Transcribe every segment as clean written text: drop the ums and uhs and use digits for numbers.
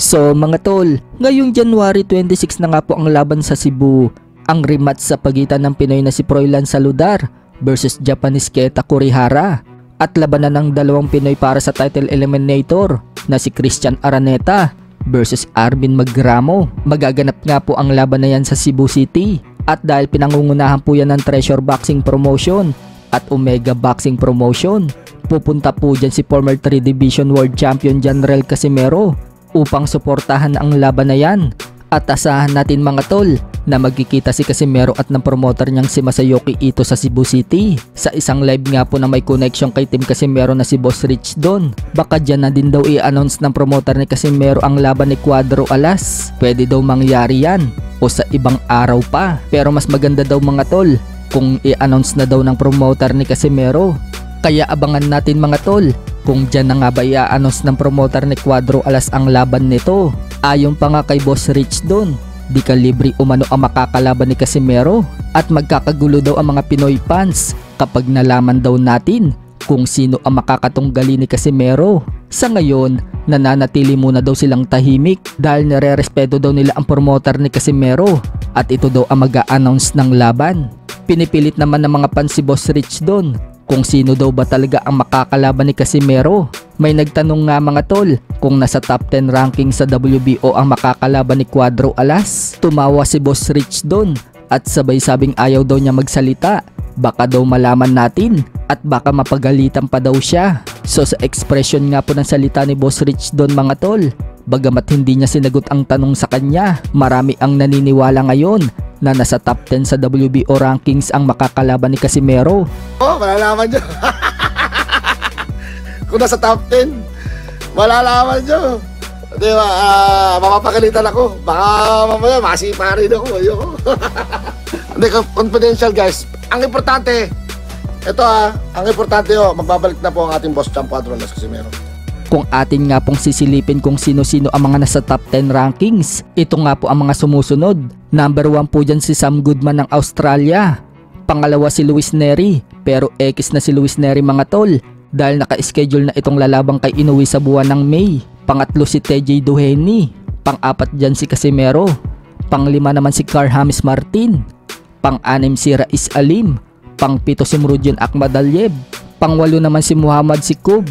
So mga tol, ngayong January 26 na nga po ang laban sa Cebu. Ang rematch sa pagitan ng Pinoy na si Froilan Saludar versus Japanese Keta Kurihara. At labanan ng dalawang Pinoy para sa title eliminator na si Christian Araneta versus Arvin Magramo. Magaganap nga po ang laban na yan sa Cebu City. At dahil pinangungunahan po yan ng Treasure Boxing Promotion at Omega Boxing Promotion, pupunta po dyan si former 3 Division World Champion Janrel Casimero upang suportahan ang laban na yan. At asahan natin mga tol na magkikita si Casimero at ng promoter niyang si Masayoki Ito sa Cebu City. Sa isang live nga po na may connection kay Team Casimero na si Boss Rich Don. Baka dyan na din daw i-announce ng promoter ni Casimero ang laban ni Cuadro Alas. Pwede daw mangyari yan o sa ibang araw pa. Pero mas maganda daw mga tol kung i-announce na daw ng promoter ni Casimero. Kaya abangan natin mga tol kung dyan na nga ba i-announce ng promoter ni Cuadro Alas ang laban nito. Ayon pa nga kay Boss Rich Don, di kalibre umano ang makakalaban ni Casimero at magkakagulo daw ang mga Pinoy fans kapag nalaman daw natin kung sino ang makakatunggali ni Casimero. Sa ngayon, nananatili muna daw silang tahimik dahil nare-respeto daw nila ang promoter ni Casimero at ito daw ang mag-a-announce ng laban. Pinipilit naman ng mga fans si Boss Rich Don kung sino daw ba talaga ang makakalaban ni Casimero. May nagtanong nga mga tol kung nasa top 10 ranking sa WBO ang makakalaban ni Cuadro Alas. Tumawa si Boss Rich Don at sabay sabing ayaw daw niya magsalita. Baka daw malaman natin at baka mapagalitan pa daw siya. So sa expression nga po ng salita ni Boss Rich Don mga tol, bagamat hindi niya sinagot ang tanong sa kanya, marami ang naniniwala ngayon na nasa top 10 sa WBO rankings ang makakalaban ni Casimero. Oh, malalaman nyo. Kung nasa top 10, malalaman nyo. Di ba, mapapagalitan ako. Baka mamaya masipa rin ako. Ayoko. Hindi, confidential guys. Ang importante, ito ang importante magbabalik na po ang ating boss champ Cuadro Alas Casimero. Kung atin nga pong sisilipin kung sino-sino ang mga nasa top 10 rankings, ito nga po ang mga sumusunod. Number 1 po dyan si Sam Goodman ng Australia. Pangalawa si Luis Neri, pero X na si Luis Neri mga tol dahil naka-schedule na itong lalabang kay Inoue sa buwan ng May. Pangatlo si TJ Duheni. Pang-apat dyan si Casimero. Pang-5 naman si Carl James Martin. Pang-6 si Rais Alim. Pang-7 si Murudjon Akhmadaliev. Pang-8 naman si Muhammad Sikub.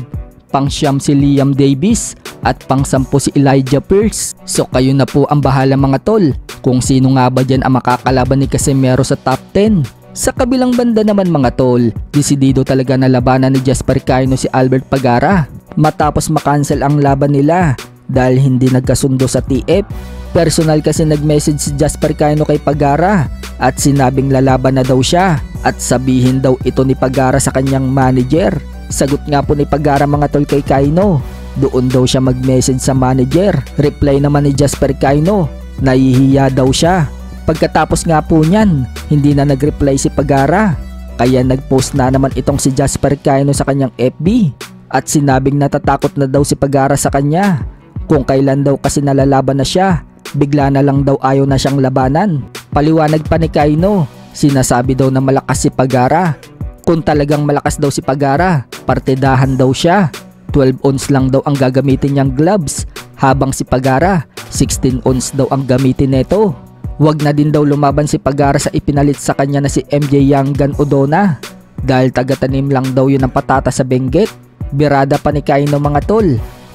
Pang-9 si Liam Davis. At pang-10 si Elijah Pierce. So kayo na po ang bahala mga tol kung sino nga ba dyan ang makakalaban ni Casimero sa top 10. Sa kabilang banda naman mga tol, desidido talaga na labanan ni Jasper Cayno si Albert Pagara matapos makancel ang laban nila dahil hindi nagkasundo sa TF. Personal kasi nag-message si Jasper Cayno kay Pagara at sinabing lalaban na daw siya at sabihin daw ito ni Pagara sa kanyang manager. Sagot nga po ni Pagara mga tol kay Cayno, doon daw siya mag-message sa manager. Reply naman ni Jasper Cayno, nahihiya daw siya. Pagkatapos nga po niyan, hindi na nag-reply si Pagara. Kaya nag-post na naman itong si Jasper Cayno sa kanyang FB at sinabing natatakot na daw si Pagara sa kanya. Kung kailan daw kasi nalalaban na siya, bigla na lang daw ayaw na siyang labanan. Paliwanag pa ni Cayno, sinasabi daw na malakas si Pagara. Kung talagang malakas daw si Pagara, partidahan daw siya. 12 ounce lang daw ang gagamitin niyang gloves, habang si Pagara, 16 ounce daw ang gamitin nito. Wag na din daw lumaban si Pagara sa ipinalit sa kanya na si MJ Yangan Odona dahil taga-tanim lang daw yun ang patata sa Benguet. Birada pa ni Cayno mga tol.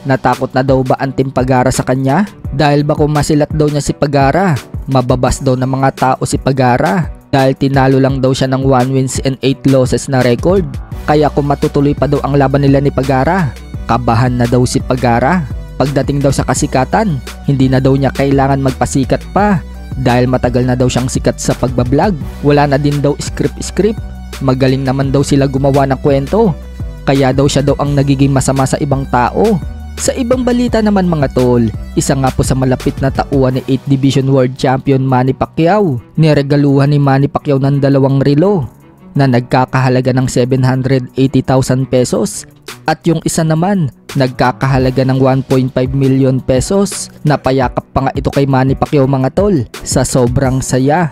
Natakot na daw ba ang Team Pagara sa kanya? Dahil ba kung masilat daw niya si Pagara, mababas daw ng mga tao si Pagara dahil tinalo lang daw siya ng 1 wins and 8 losses na record. Kaya kung matutuloy pa daw ang laban nila ni Pagara, kabahan na daw si Pagara. Pagdating daw sa kasikatan, hindi na daw niya kailangan magpasikat pa dahil matagal na daw siyang sikat sa pagbablog. Wala na din daw script. Magaling naman daw sila gumawa ng kwento. Kaya daw siya daw ang nagiging masama sa ibang tao. Sa ibang balita naman mga tol, isa nga po sa malapit na tauhan ni 8th Division World Champion Manny Pacquiao. Niregaluhan ni Manny Pacquiao ng 2 relo na nagkakahalaga ng 780,000 pesos. At yung isa naman, nagkakahalaga ng 1.5 million pesos. Napayakap pa nga ito kay Manny Pacquiao mga tol sa sobrang saya.